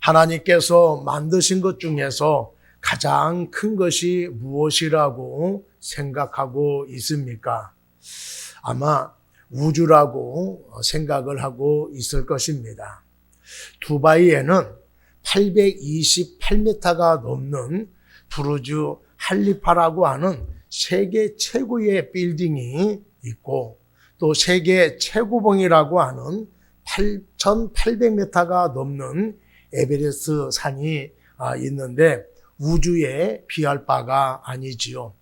하나님께서 만드신 것 중에서 가장 큰 것이 무엇이라고 생각하고 있습니까? 아마 우주라고 생각을 하고 있을 것입니다. 두바이에는 828m가 넘는 부르주 할리파라고 하는 세계 최고의 빌딩이 있고, 또 세계 최고봉이라고 하는 8,800m가 넘는 에베레스트 산이 있는데 우주에 비할 바가 아니지요.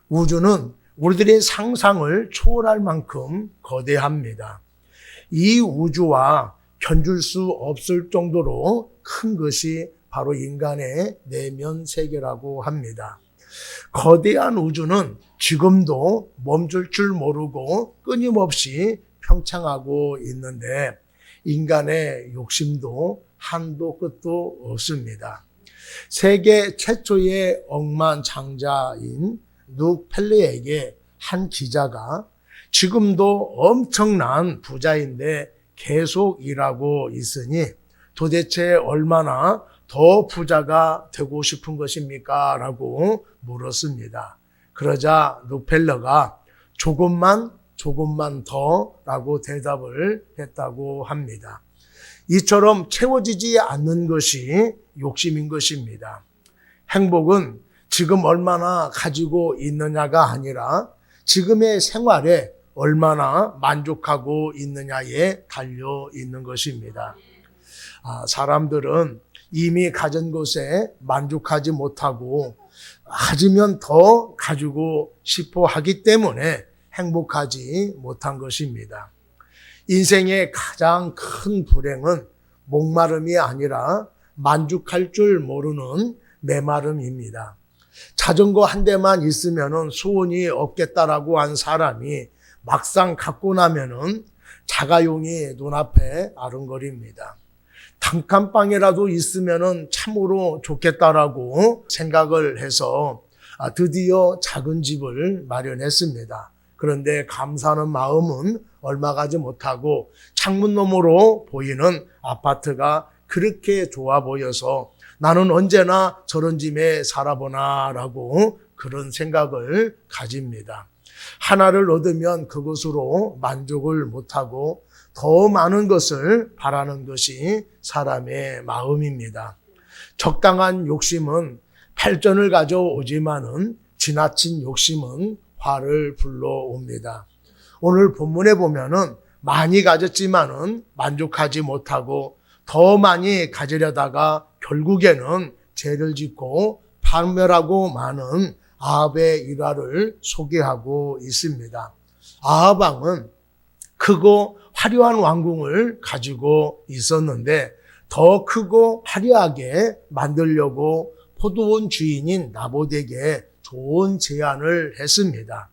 우주는 우리들의 상상을 초월할 만큼 거대합니다. 이 우주와 견줄 수 없을 정도로 큰 것이 바로 인간의 내면 세계라고 합니다. 거대한 우주는 지금도 멈출 줄 모르고 끊임없이 평창하고 있는데 인간의 욕심도 한도 끝도 없습니다. 세계 최초의 억만장자인 룩 펠레에게 한 기자가 지금도 엄청난 부자인데 계속 일하고 있으니 도대체 얼마나 더 부자가 되고 싶은 것입니까? 라고 물었습니다. 그러자 룩펠러가 조금만 더 라고 대답을 했다고 합니다. 이처럼 채워지지 않는 것이 욕심인 것입니다. 행복은 지금 얼마나 가지고 있느냐가 아니라 지금의 생활에 얼마나 만족하고 있느냐에 달려 있는 것입니다. 사람들은 이미 가진 것에 만족하지 못하고 가지면 더 가지고 싶어 하기 때문에 행복하지 못한 것입니다. 인생의 가장 큰 불행은 목마름이 아니라 만족할 줄 모르는 메마름입니다. 자전거 한 대만 있으면 소원이 없겠다라고 한 사람이 막상 갖고 나면은 자가용이 눈앞에 아른거립니다. 단칸방이라도 있으면은 참으로 좋겠다라고 생각을 해서 드디어 작은 집을 마련했습니다. 그런데 감사하는 마음은 얼마 가지 못하고 창문 너머로 보이는 아파트가 그렇게 좋아 보여서 나는 언제나 저런 집에 살아보나라고 그런 생각을 가집니다. 하나를 얻으면 그것으로 만족을 못하고 더 많은 것을 바라는 것이 사람의 마음입니다. 적당한 욕심은 발전을 가져오지만은 지나친 욕심은 화를 불러옵니다. 오늘 본문에 보면은 많이 가졌지만은 만족하지 못하고 더 많이 가지려다가 결국에는 죄를 짓고 파멸하고 마는 아합의 일화를 소개하고 있습니다. 아합 왕은 크고 화려한 왕궁을 가지고 있었는데 더 크고 화려하게 만들려고 포도원 주인인 나봇에게 좋은 제안을 했습니다.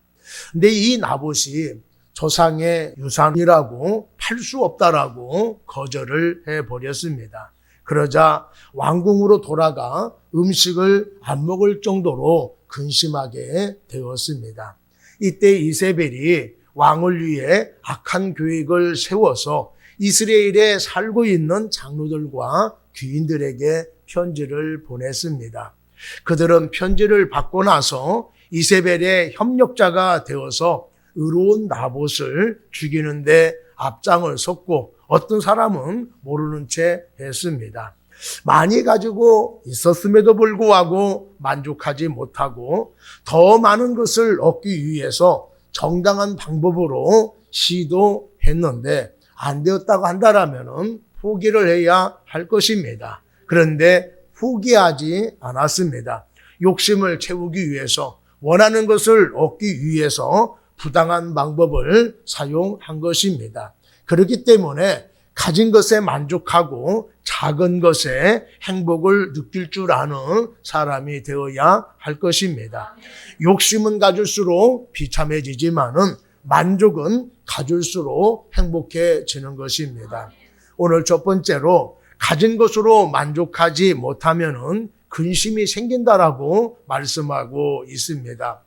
근데 이 나봇이 조상의 유산이라고 팔 수 없다라고 거절을 해버렸습니다. 그러자 왕궁으로 돌아가 음식을 안 먹을 정도로 근심하게 되었습니다. 이때 이세벨이 왕을 위해 악한 계획을 세워서 이스라엘에 살고 있는 장로들과 귀인들에게 편지를 보냈습니다. 그들은 편지를 받고 나서 이세벨의 협력자가 되어서 의로운 나봇을 죽이는데 앞장을 섰고 어떤 사람은 모르는 채 했습니다. 많이 가지고 있었음에도 불구하고 만족하지 못하고 더 많은 것을 얻기 위해서 정당한 방법으로 시도했는데 안 되었다고 한다면 포기를 해야 할 것입니다. 그런데 포기하지 않았습니다. 욕심을 채우기 위해서 원하는 것을 얻기 위해서 부당한 방법을 사용한 것입니다. 그렇기 때문에 가진 것에 만족하고 작은 것에 행복을 느낄 줄 아는 사람이 되어야 할 것입니다. 욕심은 가질수록 비참해지지만은 만족은 가질수록 행복해지는 것입니다. 오늘 첫 번째로 가진 것으로 만족하지 못하면은 근심이 생긴다라고 말씀하고 있습니다.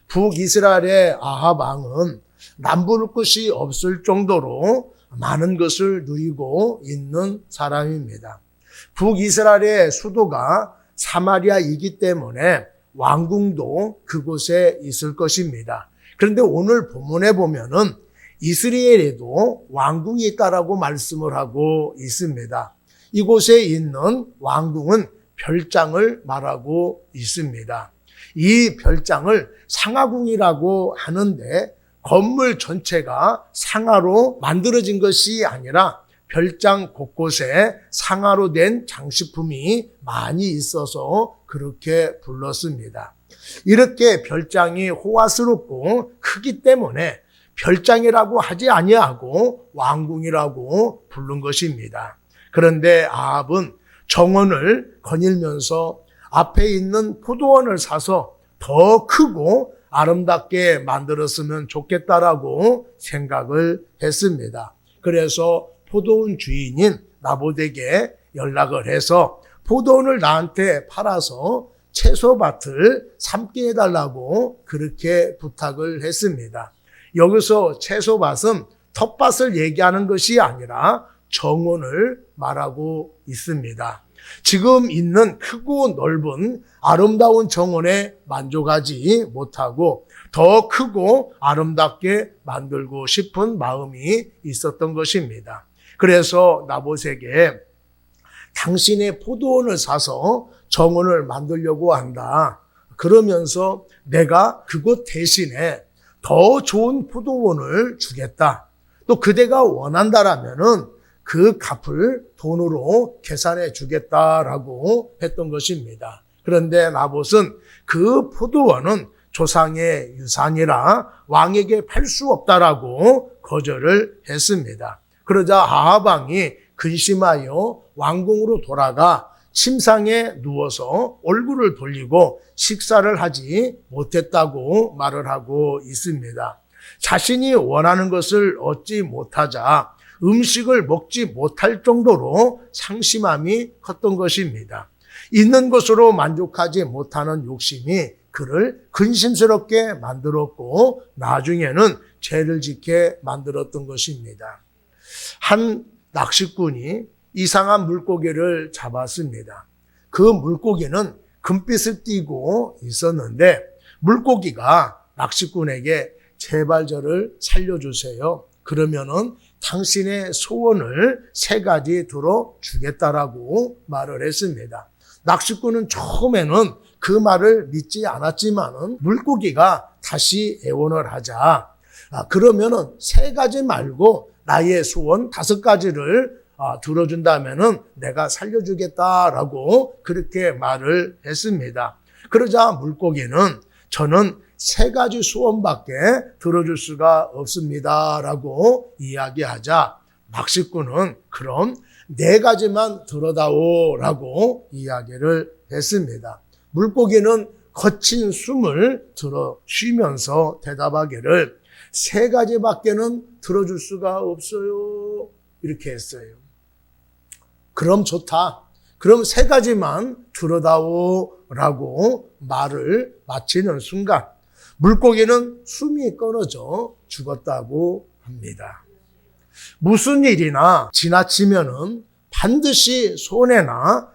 북이스라엘의 아합 왕은 남부를 것이 없을 정도로 많은 것을 누리고 있는 사람입니다. 북이스라엘의 수도가 사마리아이기 때문에 왕궁도 그곳에 있을 것입니다. 그런데 오늘 본문에 보면은 이스라엘에도 왕궁이 있다라고 말씀을 하고 있습니다. 이곳에 있는 왕궁은 별장을 말하고 있습니다. 이 별장을 상하궁이라고 하는데 건물 전체가 상하로 만들어진 것이 아니라 별장 곳곳에 상하로 된 장식품이 많이 있어서 그렇게 불렀습니다. 이렇게 별장이 호화스럽고 크기 때문에 별장이라고 하지 아니하고 왕궁이라고 부른 것입니다. 그런데 아합은 정원을 거닐면서 앞에 있는 포도원을 사서 더 크고 아름답게 만들었으면 좋겠다라고 생각을 했습니다. 그래서 포도원 주인인 나봇에게 연락을 해서 포도원을 나한테 팔아서 채소밭을 삼게 해달라고 그렇게 부탁을 했습니다. 여기서 채소밭은 텃밭을 얘기하는 것이 아니라 정원을 말하고 있습니다. 지금 있는 크고 넓은 아름다운 정원에 만족하지 못하고 더 크고 아름답게 만들고 싶은 마음이 있었던 것입니다. 그래서 나봇에게 당신의 포도원을 사서 정원을 만들려고 한다. 그러면서 내가 그곳 대신에 더 좋은 포도원을 주겠다. 또 그대가 원한다라면은 그 값을 돈으로 계산해 주겠다라고 했던 것입니다. 그런데 나봇은 그 포도원은 조상의 유산이라 왕에게 팔 수 없다라고 거절을 했습니다. 그러자 아합 왕이 근심하여 왕궁으로 돌아가 침상에 누워서 얼굴을 돌리고 식사를 하지 못했다고 말을 하고 있습니다. 자신이 원하는 것을 얻지 못하자 음식을 먹지 못할 정도로 상심함이 컸던 것입니다. 있는 것으로 만족하지 못하는 욕심이 그를 근심스럽게 만들었고 나중에는 죄를 짓게 만들었던 것입니다. 한 낚시꾼이 이상한 물고기를 잡았습니다. 그 물고기는 금빛을 띠고 있었는데 물고기가 낚시꾼에게 제발 저를 살려주세요. 그러면은 당신의 소원을 3가지 들어주겠다라고 말을 했습니다. 낚시꾼은 처음에는 그 말을 믿지 않았지만은 물고기가 다시 애원을 하자. 그러면은 3가지 말고 나의 소원 5가지를 들어준다면은 내가 살려주겠다라고 그렇게 말을 했습니다. 그러자 물고기는 저는 3가지 소원밖에 들어줄 수가 없습니다라고 이야기하자 낚시꾼은 그럼 4가지만 들어다오라고 이야기를 했습니다. 물고기는 거친 숨을 들어 쉬면서 대답하기를 3가지밖에는 들어줄 수가 없어요. 이렇게 했어요. 그럼 좋다. 그럼 3가지만 들어다오라고 말을 마치는 순간 물고기는 숨이 끊어져 죽었다고 합니다. 무슨 일이나 지나치면은 반드시 손해나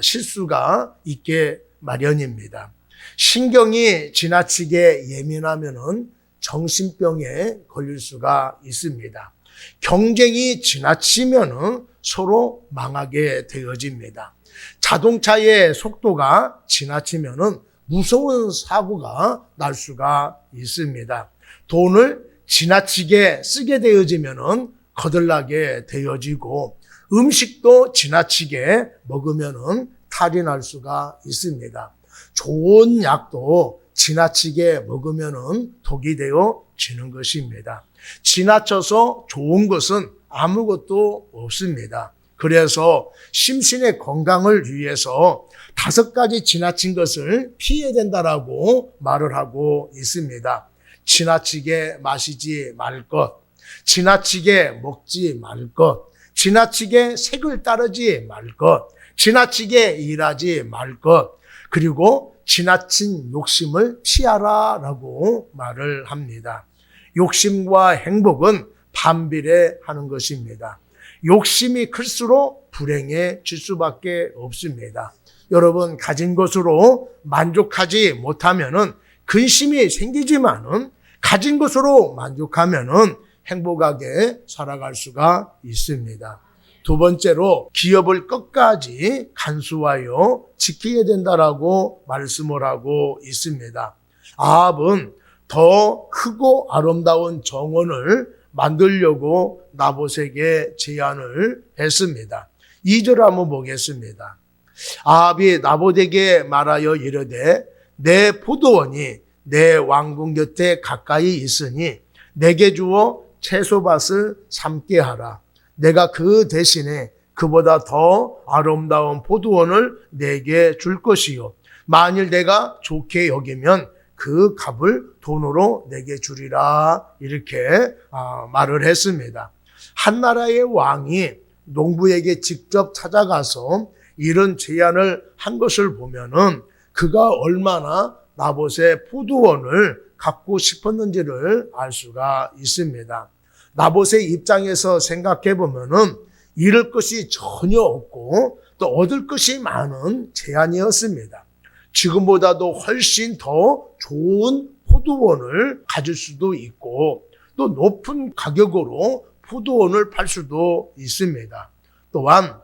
실수가 있게 마련입니다. 신경이 지나치게 예민하면은 정신병에 걸릴 수가 있습니다. 경쟁이 지나치면은 서로 망하게 되어집니다. 자동차의 속도가 지나치면은 무서운 사고가 날 수가 있습니다. 돈을 지나치게 쓰게 되어지면은 거들나게 되어지고 음식도 지나치게 먹으면은 탈이 날 수가 있습니다. 좋은 약도 지나치게 먹으면은 독이 되어지는 것입니다. 지나쳐서 좋은 것은 아무것도 없습니다. 그래서 심신의 건강을 위해서 5가지 지나친 것을 피해야 된다라고 말을 하고 있습니다. 지나치게 마시지 말 것, 지나치게 먹지 말 것, 지나치게 색을 따르지 말 것, 지나치게 일하지 말 것, 그리고 지나친 욕심을 피하라라고 말을 합니다. 욕심과 행복은 반비례하는 것입니다. 욕심이 클수록 불행해질 수밖에 없습니다. 여러분, 가진 것으로 만족하지 못하면은 근심이 생기지만은 가진 것으로 만족하면은 행복하게 살아갈 수가 있습니다. 두 번째로 기업을 끝까지 간수하여 지키게 된다라고 말씀을 하고 있습니다. 아합은 더 크고 아름다운 정원을 만들려고 나봇에게 제안을 했습니다. 2절 한번 보겠습니다. 아합이 나봇에게 말하여 이르되 내 포도원이 내 왕궁 곁에 가까이 있으니 내게 주어 채소밭을 삼게 하라. 내가 그 대신에 그보다 더 아름다운 포도원을 내게 줄 것이요. 만일 내가 좋게 여기면 그 값을 돈으로 내게 주리라. 이렇게 말을 했습니다. 한 나라의 왕이 농부에게 직접 찾아가서 이런 제안을 한 것을 보면은 그가 얼마나 나봇의 포도원을 갖고 싶었는지를 알 수가 있습니다. 나봇의 입장에서 생각해 보면은 잃을 것이 전혀 없고 또 얻을 것이 많은 제안이었습니다. 지금보다도 훨씬 더 좋은 포도원을 가질 수도 있고 또 높은 가격으로 포도원을 팔 수도 있습니다. 또한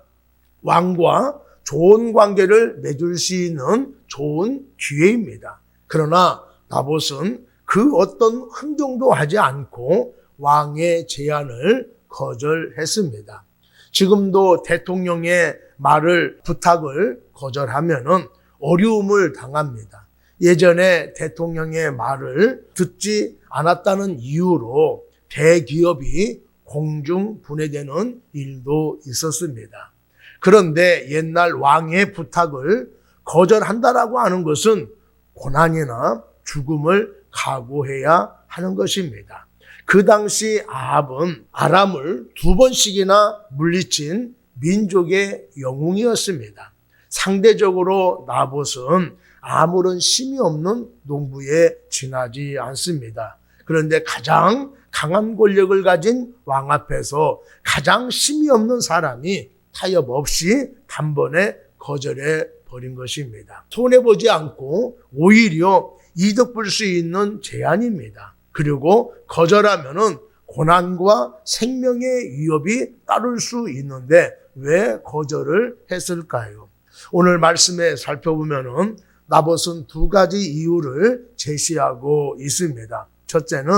왕과 좋은 관계를 맺을 수 있는 좋은 기회입니다. 그러나 나봇은 그 어떤 흥정도 하지 않고 왕의 제안을 거절했습니다. 지금도 대통령의 말을 부탁을 거절하면은 어려움을 당합니다. 예전에 대통령의 말을 듣지 않았다는 이유로 대기업이 공중 분해되는 일도 있었습니다. 그런데 옛날 왕의 부탁을 거절한다라고 하는 것은 고난이나 죽음을 각오해야 하는 것입니다. 그 당시 아합은 아람을 2번씩이나 물리친 민족의 영웅이었습니다. 상대적으로 나봇은 아무런 힘이 없는 농부에 지나지 않습니다. 그런데 가장 강한 권력을 가진 왕 앞에서 가장 힘이 없는 사람이 타협 없이 단번에 거절해 버린 것입니다. 손해보지 않고 오히려 이득 볼 수 있는 제안입니다. 그리고 거절하면은 고난과 생명의 위협이 따를 수 있는데 왜 거절을 했을까요? 오늘 말씀에 살펴보면은 나봇은 2가지 이유를 제시하고 있습니다. 첫째는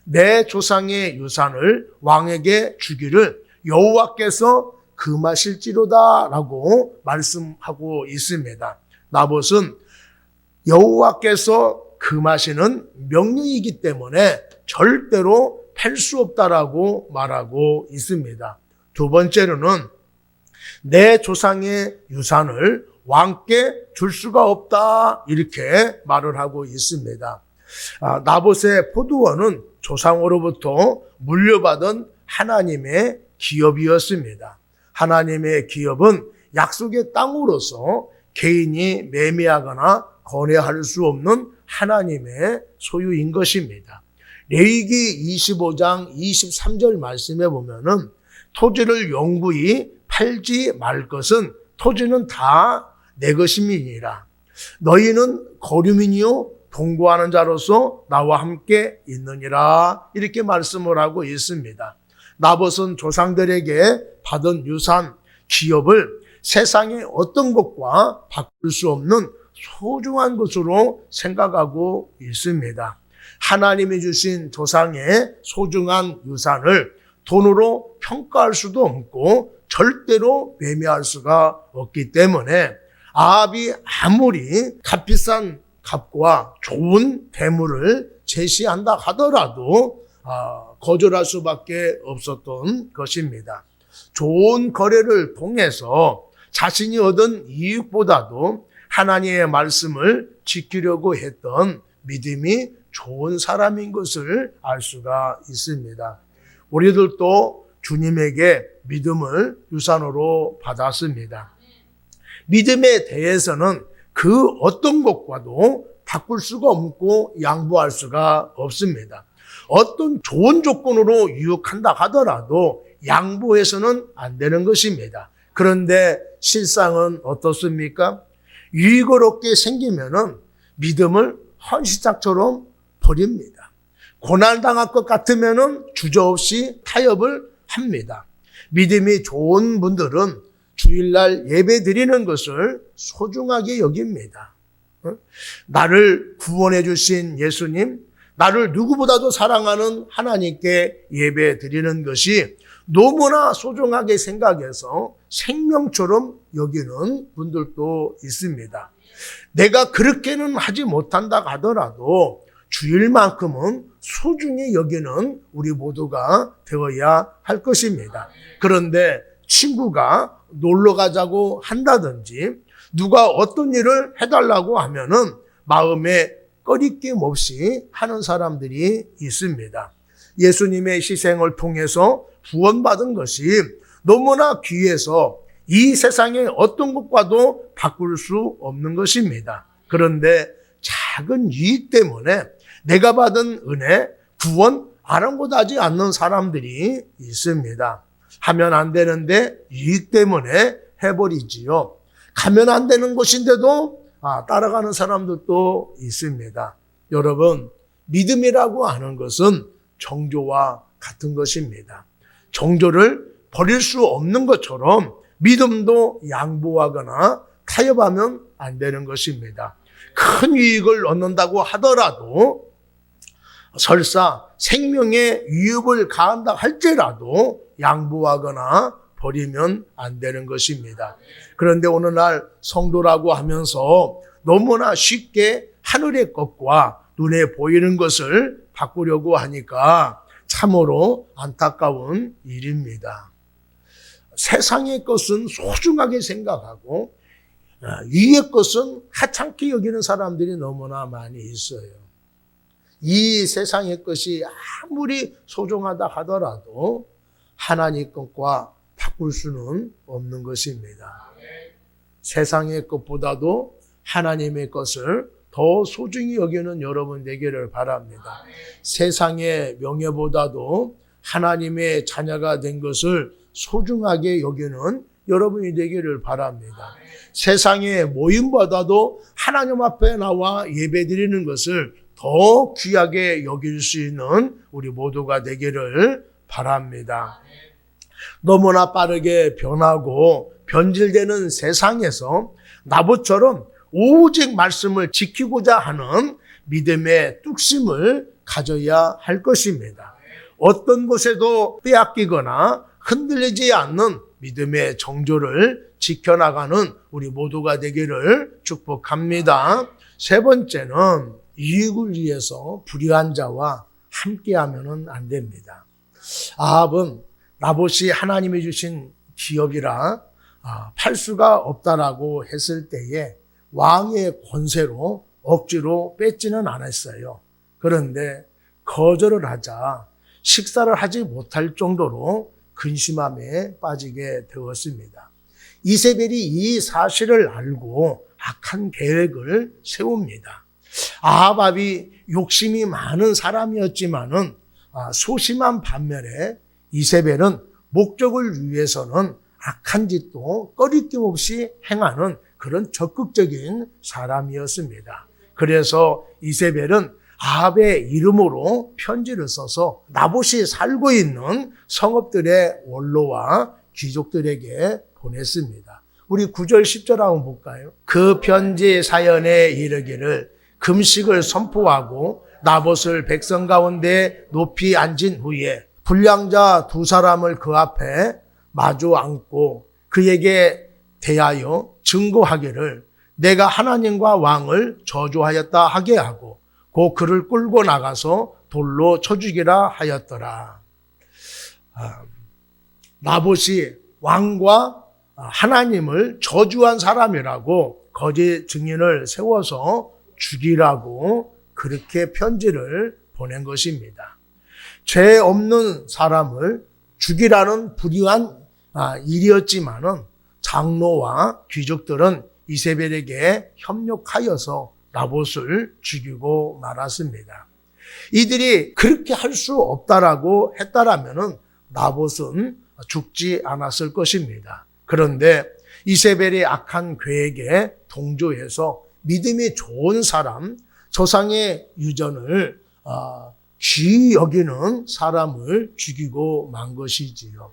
내 조상의 유산을 왕에게 주기를 여호와께서 금하실지로다라고 말씀하고 있습니다. 나봇은 여호와께서 금하시는 명령이기 때문에 절대로 팰 수 없다라고 말하고 있습니다. 두 번째로는 내 조상의 유산을 왕께 줄 수가 없다 이렇게 말을 하고 있습니다. 나봇의 포도원은 조상으로부터 물려받은 하나님의 기업이었습니다. 하나님의 기업은 약속의 땅으로서 개인이 매매하거나 거래할 수 없는 하나님의 소유인 것입니다. 레위기 25장 23절 말씀에 보면은 토지를 영구히 팔지 말 것은 토지는 다 내 것임이니라. 너희는 거류민이요 동거하는 자로서 나와 함께 있느니라. 이렇게 말씀을 하고 있습니다. 나봇은 조상들에게 받은 유산, 기업을 세상의 어떤 것과 바꿀 수 없는 소중한 것으로 생각하고 있습니다. 하나님이 주신 조상의 소중한 유산을 돈으로 평가할 수도 없고 절대로 매매할 수가 없기 때문에 아합이 아무리 값비싼 값과 좋은 대물을 제시한다 하더라도 거절할 수밖에 없었던 것입니다. 좋은 거래를 통해서 자신이 얻은 이익보다도 하나님의 말씀을 지키려고 했던 믿음이 좋은 사람인 것을 알 수가 있습니다. 우리들도 주님에게 믿음을 유산으로 받았습니다. 믿음에 대해서는 그 어떤 것과도 바꿀 수가 없고 양보할 수가 없습니다. 어떤 좋은 조건으로 유혹한다 하더라도 양보해서는 안 되는 것입니다. 그런데 실상은 어떻습니까? 유익을 얻게 생기면은 믿음을 헌시짝처럼 버립니다. 고난당할 것 같으면은 주저없이 타협을 합니다. 믿음이 좋은 분들은 주일날 예배 드리는 것을 소중하게 여깁니다. 나를 구원해 주신 예수님, 나를 누구보다도 사랑하는 하나님께 예배 드리는 것이 너무나 소중하게 생각해서 생명처럼 여기는 분들도 있습니다. 내가 그렇게는 하지 못한다 하더라도 주일만큼은 소중히 여기는 우리 모두가 되어야 할 것입니다. 그런데 친구가 놀러 가자고 한다든지 누가 어떤 일을 해달라고 하면은 마음에 꺼리낌 없이 하는 사람들이 있습니다. 예수님의 희생을 통해서 구원받은 것이 너무나 귀해서 이 세상의 어떤 것과도 바꿀 수 없는 것입니다. 그런데 작은 이익 때문에 내가 받은 은혜, 구원 아랑곳하지 않는 사람들이 있습니다. 하면 안 되는데 이익 때문에 해버리지요. 가면 안 되는 곳인데도 따라가는 사람들도 있습니다. 여러분, 믿음이라고 하는 것은 정조와 같은 것입니다. 정조를 버릴 수 없는 것처럼 믿음도 양보하거나 타협하면 안 되는 것입니다. 큰 이익을 얻는다고 하더라도 설사 생명에 위협을 가한다 할지라도 양보하거나 버리면 안 되는 것입니다. 그런데 오늘날 성도라고 하면서 너무나 쉽게 하늘의 것과 눈에 보이는 것을 바꾸려고 하니까 참으로 안타까운 일입니다. 세상의 것은 소중하게 생각하고 위의 것은 하찮게 여기는 사람들이 너무나 많이 있어요. 이 세상의 것이 아무리 소중하다 하더라도 하나님 것과 바꿀 수는 없는 것입니다. 세상의 것보다도 하나님의 것을 더 소중히 여기는 여러분 되기를 바랍니다. 세상의 명예보다도 하나님의 자녀가 된 것을 소중하게 여기는 여러분이 되기를 바랍니다. 세상의 모임보다도 하나님 앞에 나와 예배드리는 것을 더 귀하게 여길 수 있는 우리 모두가 되기를 바랍니다. 너무나 빠르게 변하고 변질되는 세상에서 나봇처럼 오직 말씀을 지키고자 하는 믿음의 뚝심을 가져야 할 것입니다. 어떤 곳에도 빼앗기거나 흔들리지 않는 믿음의 정조를 지켜나가는 우리 모두가 되기를 축복합니다. 세 번째는 이익을 위해서 불의한 자와 함께하면 안 됩니다. 아합은 나봇이 하나님이 주신 기업이라 팔 수가 없다라고 했을 때에 왕의 권세로 억지로 뺏지는 않았어요. 그런데 거절을 하자 식사를 하지 못할 정도로 근심함에 빠지게 되었습니다. 이세벨이 이 사실을 알고 악한 계획을 세웁니다. 아합이 욕심이 많은 사람이었지만은 소심한 반면에 이세벨은 목적을 위해서는 악한 짓도 꺼리낌 없이 행하는 그런 적극적인 사람이었습니다. 그래서 이세벨은 아합의 이름으로 편지를 써서 나봇이 살고 있는 성읍들의 원로와 귀족들에게 보냈습니다. 우리 9절 10절 한번 볼까요? 그 편지 사연에 이르기를 금식을 선포하고 나봇을 백성 가운데 높이 앉은 후에 불량자 두 사람을 그 앞에 마주 앉고 그에게 대하여 증거하기를 내가 하나님과 왕을 저주하였다 하게 하고 곧 그를 끌고 나가서 돌로 쳐 죽이라 하였더라. 나봇이 왕과 하나님을 저주한 사람이라고 거짓 증인을 세워서 죽이라고 그렇게 편지를 보낸 것입니다. 죄 없는 사람을 죽이라는 불의한 일이었지만은 장로와 귀족들은 이세벨에게 협력하여서 나봇을 죽이고 말았습니다. 이들이 그렇게 할 수 없다라고 했다라면은 나봇은 죽지 않았을 것입니다. 그런데 이세벨의 악한 계획에 동조해서 믿음이 좋은 사람, 조상의 유전을 귀히 여기는 사람을 죽이고 만 것이지요.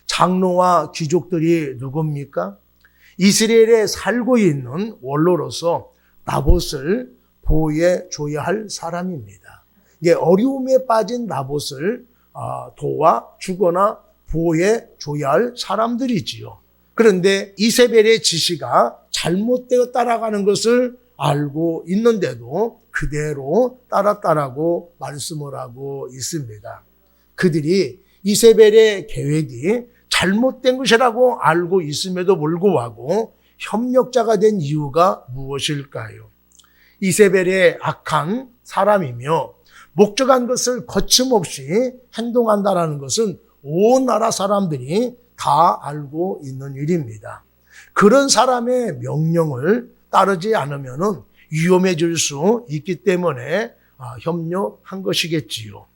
장로와 귀족들이 누굽니까? 이스라엘에 살고 있는 원로로서 나봇을 보호해 줘야 할 사람입니다. 이게 어려움에 빠진 나봇을 도와주거나 보호해 줘야 할 사람들이지요. 그런데 이세벨의 지시가 잘못되어 따라가는 것을 알고 있는데도 그대로 따랐다라고 말씀을 하고 있습니다. 그들이 이세벨의 계획이 잘못된 것이라고 알고 있음에도 불구하고 협력자가 된 이유가 무엇일까요? 이세벨의 악한 사람이며 목적한 것을 거침없이 행동한다는 것은 온 나라 사람들이 다 알고 있는 일입니다. 그런 사람의 명령을 따르지 않으면 위험해질 수 있기 때문에 협력한 것이겠지요.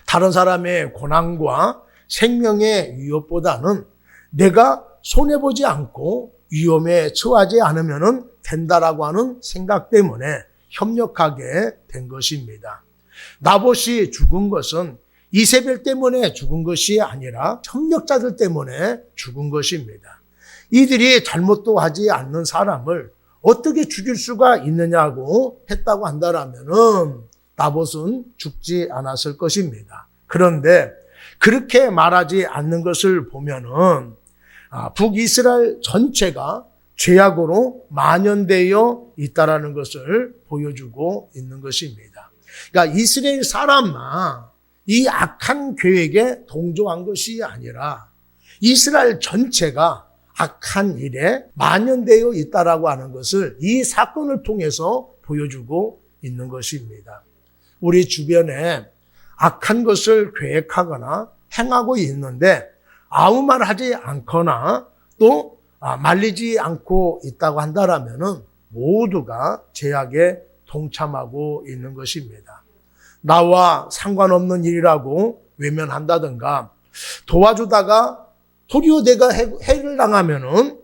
다른 사람의 고난과 생명의 위협보다는 내가 손해보지 않고 위험에 처하지 않으면 된다라고 하는 생각 때문에 협력하게 된 것입니다. 나봇이 죽은 것은 이세벨 때문에 죽은 것이 아니라 협력자들 때문에 죽은 것입니다. 이들이 잘못도 하지 않는 사람을 어떻게 죽일 수가 있느냐고 했다고 한다면 나봇은 죽지 않았을 것입니다. 그런데 그렇게 말하지 않는 것을 보면은 북이스라엘 전체가 죄악으로 만연되어 있다라는 것을 보여주고 있는 것입니다. 그러니까 이스라엘 사람만 이 악한 계획에 동조한 것이 아니라 이스라엘 전체가 악한 일에 만연되어 있다라고 하는 것을 이 사건을 통해서 보여주고 있는 것입니다. 우리 주변에 악한 것을 계획하거나 행하고 있는데 아무 말 하지 않거나 또 말리지 않고 있다고 한다면 모두가 죄악에 동참하고 있는 것입니다. 나와 상관없는 일이라고 외면한다든가 도와주다가 도리어 내가 해를 당하면은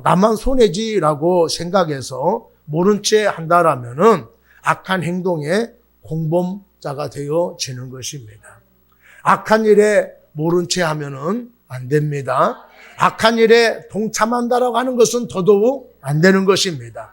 나만 손해지라고 생각해서 모른 채 한다라면은 악한 행동의 공범자가 되어지는 것입니다. 악한 일에 모른 채 하면은 안 됩니다. 악한 일에 동참한다라고 하는 것은 더더욱 안 되는 것입니다.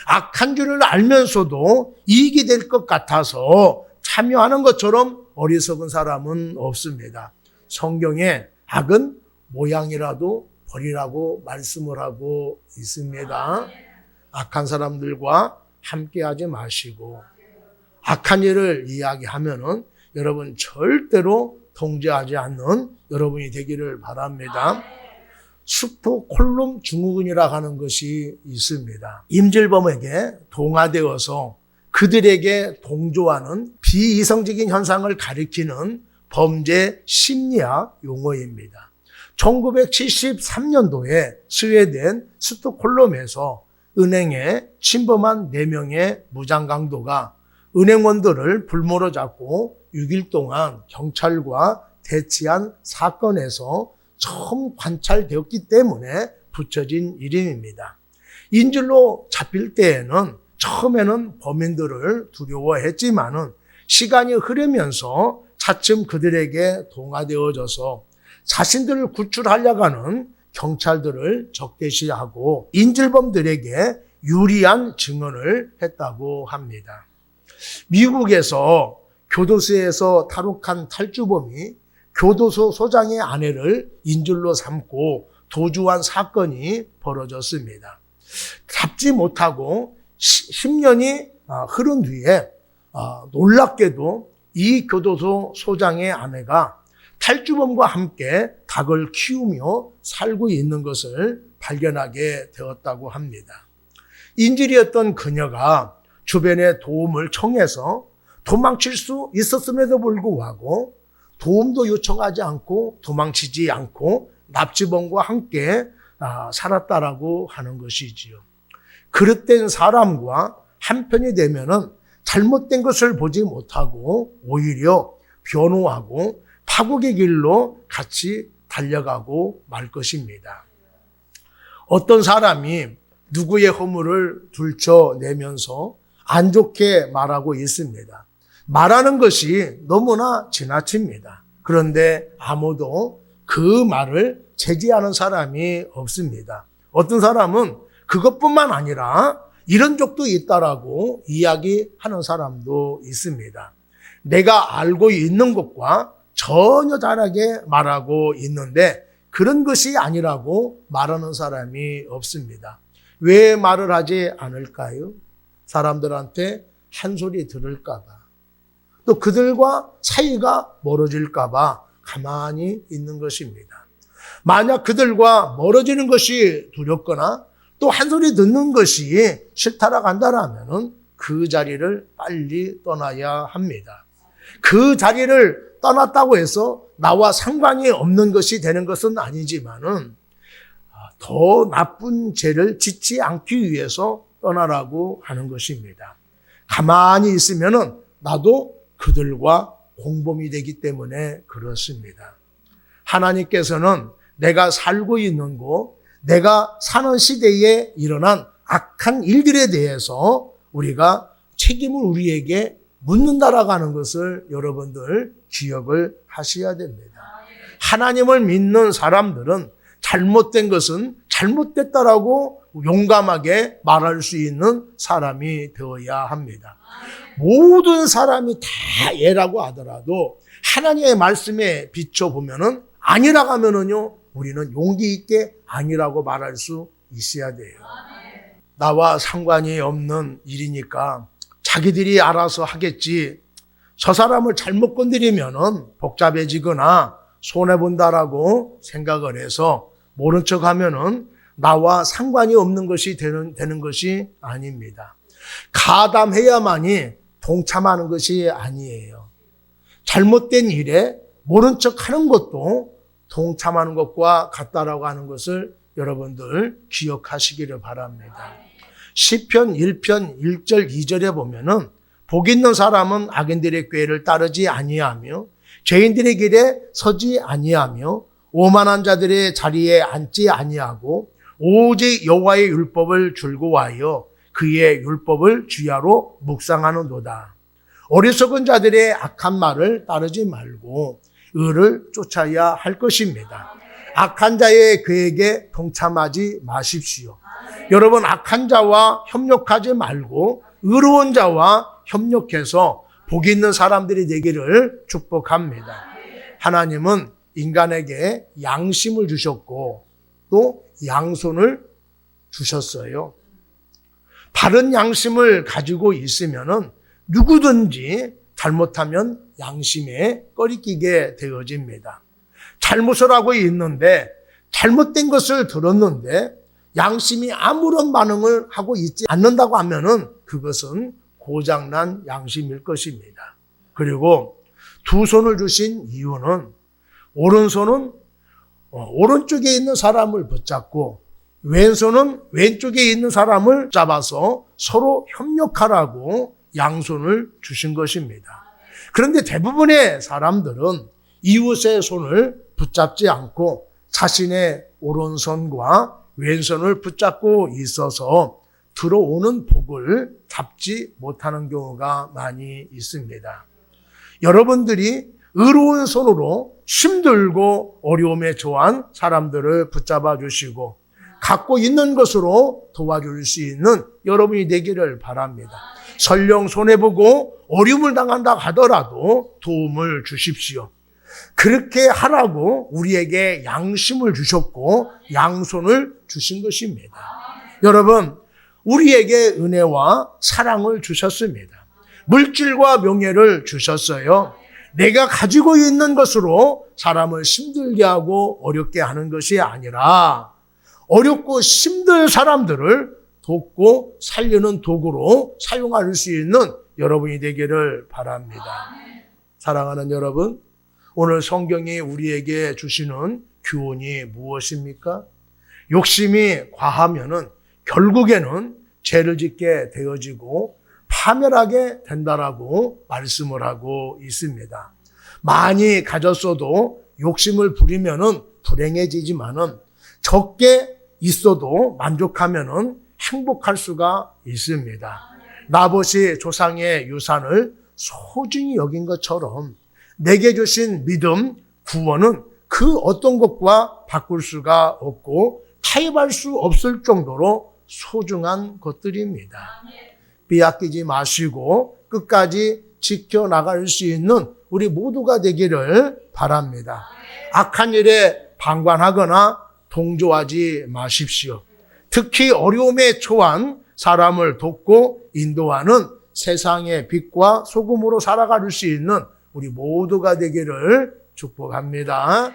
악한 줄을 알면서도 이익이 될 것 같아서 참여하는 것처럼 어리석은 사람은 없습니다. 성경에 악은 모양이라도 버리라고 말씀을 하고 있습니다. 악한 사람들과 함께하지 마시고 악한 일을 이야기하면은 여러분 절대로 통제하지 않는 여러분이 되기를 바랍니다. 스톡홀름 증후군이라고 하는 것이 있습니다. 임질범에게 동화되어서 그들에게 동조하는 비이성적인 현상을 가리키는 범죄 심리학 용어입니다. 1973년도에 스웨덴 스톡홀름에서 은행에 침범한 4명의 무장강도가 은행원들을 불모로 잡고 6일 동안 경찰과 대치한 사건에서 처음 관찰되었기 때문에 붙여진 이름입니다. 인질로 잡힐 때에는 처음에는 범인들을 두려워했지만은 시간이 흐르면서 차츰 그들에게 동화되어져서 자신들을 구출하려고 하는 경찰들을 적대시하고 인질범들에게 유리한 증언을 했다고 합니다. 미국에서 교도소에서 탈옥한 탈주범이 교도소 소장의 아내를 인질로 삼고 도주한 사건이 벌어졌습니다. 잡지 못하고 10년이 흐른 뒤에 놀랍게도 이 교도소 소장의 아내가 탈주범과 함께 닭을 키우며 살고 있는 것을 발견하게 되었다고 합니다. 인질이었던 그녀가 주변의 도움을 청해서 도망칠 수 있었음에도 불구하고 도움도 요청하지 않고 도망치지 않고 납치범과 함께 살았다라고 하는 것이지요. 그릇된 사람과 한편이 되면은 잘못된 것을 보지 못하고 오히려 변호하고 파국의 길로 같이 달려가고 말 것입니다. 어떤 사람이 누구의 허물을 들춰내면서 안 좋게 말하고 있습니다. 말하는 것이 너무나 지나칩니다. 그런데 아무도 그 말을 제지하는 사람이 없습니다. 어떤 사람은 그것뿐만 아니라 이런 적도 있다라고 이야기하는 사람도 있습니다. 내가 알고 있는 것과 전혀 다르게 말하고 있는데 그런 것이 아니라고 말하는 사람이 없습니다. 왜 말을 하지 않을까요? 사람들한테 한 소리 들을까 봐. 또 그들과 사이가 멀어질까 봐 가만히 있는 것입니다. 만약 그들과 멀어지는 것이 두렵거나 또 한 소리 듣는 것이 싫다라고 한다면 그 자리를 빨리 떠나야 합니다. 그 자리를 떠났다고 해서 나와 상관이 없는 것이 되는 것은 아니지만은 더 나쁜 죄를 짓지 않기 위해서 떠나라고 하는 것입니다. 가만히 있으면은 나도 그들과 공범이 되기 때문에 그렇습니다. 하나님께서는 내가 살고 있는 곳, 내가 사는 시대에 일어난 악한 일들에 대해서 우리가 책임을 우리에게 묻는다라고 하는 것을 여러분들 기억을 하셔야 됩니다. 하나님을 믿는 사람들은 잘못된 것은 잘못됐다라고 용감하게 말할 수 있는 사람이 되어야 합니다. 모든 사람이 다 예라고 하더라도 하나님의 말씀에 비춰보면은 아니라고 하면은요, 우리는 용기 있게 아니라고 말할 수 있어야 돼요. 나와 상관이 없는 일이니까 자기들이 알아서 하겠지. 저 사람을 잘못 건드리면은 복잡해지거나 손해본다라고 생각을 해서 모른 척 하면은 나와 상관이 없는 것이 되는 것이 아닙니다. 가담해야만이 동참하는 것이 아니에요. 잘못된 일에 모른 척 하는 것도 동참하는 것과 같다라고 하는 것을 여러분들 기억하시기를 바랍니다. 시편 1편 1절 2절에 보면은 복 있는 사람은 악인들의 꾀를 따르지 아니하며 죄인들의 길에 서지 아니하며 오만한 자들의 자리에 앉지 아니하고 오직 여호와의 율법을 즐거워하여 그의 율법을 주야로 묵상하는도다. 어리석은 자들의 악한 말을 따르지 말고 의를 쫓아야 할 것입니다. 악한 자의 그에게 동참하지 마십시오. 여러분, 악한 자와 협력하지 말고 의로운 자와 협력해서 복 있는 사람들이 되기를 축복합니다. 하나님은 인간에게 양심을 주셨고 또 양손을 주셨어요. 바른 양심을 가지고 있으면은 누구든지 잘못하면 양심에 꺼리끼게 되어집니다. 잘못을 하고 있는데 잘못된 것을 들었는데 양심이 아무런 반응을 하고 있지 않는다고 하면은 그것은 고장난 양심일 것입니다. 그리고 두 손을 주신 이유는 오른손은 오른쪽에 있는 사람을 붙잡고 왼손은 왼쪽에 있는 사람을 잡아서 서로 협력하라고 양손을 주신 것입니다. 그런데 대부분의 사람들은 이웃의 손을 붙잡지 않고 자신의 오른손과 왼손을 붙잡고 있어서 들어오는 복을 잡지 못하는 경우가 많이 있습니다. 여러분들이 의로운 손으로 힘들고 어려움에 처한 사람들을 붙잡아 주시고 갖고 있는 것으로 도와줄 수 있는 여러분이 되기를 바랍니다. 설령 손해보고 어려움을 당한다 하더라도 도움을 주십시오. 그렇게 하라고 우리에게 양심을 주셨고 양손을 주신 것입니다. 여러분, 우리에게 은혜와 사랑을 주셨습니다. 물질과 명예를 주셨어요. 내가 가지고 있는 것으로 사람을 힘들게 하고 어렵게 하는 것이 아니라 어렵고 힘든 사람들을 돕고 살리는 도구로 사용할 수 있는 여러분이 되기를 바랍니다. 사랑하는 여러분, 오늘 성경이 우리에게 주시는 교훈이 무엇입니까? 욕심이 과하면은 결국에는 죄를 짓게 되어지고 파멸하게 된다라고 말씀을 하고 있습니다. 많이 가졌어도 욕심을 부리면은 불행해지지만은 적게 있어도 만족하면은 행복할 수가 있습니다. 나봇이 조상의 유산을 소중히 여긴 것처럼 내게 주신 믿음, 구원은 그 어떤 것과 바꿀 수가 없고 타협할 수 없을 정도로 소중한 것들입니다. 빼앗기지 마시고 끝까지 지켜나갈 수 있는 우리 모두가 되기를 바랍니다. 악한 일에 방관하거나 동조하지 마십시오. 특히 어려움에 처한 사람을 돕고 인도하는 세상의 빛과 소금으로 살아갈 수 있는 우리 모두가 되기를 축복합니다.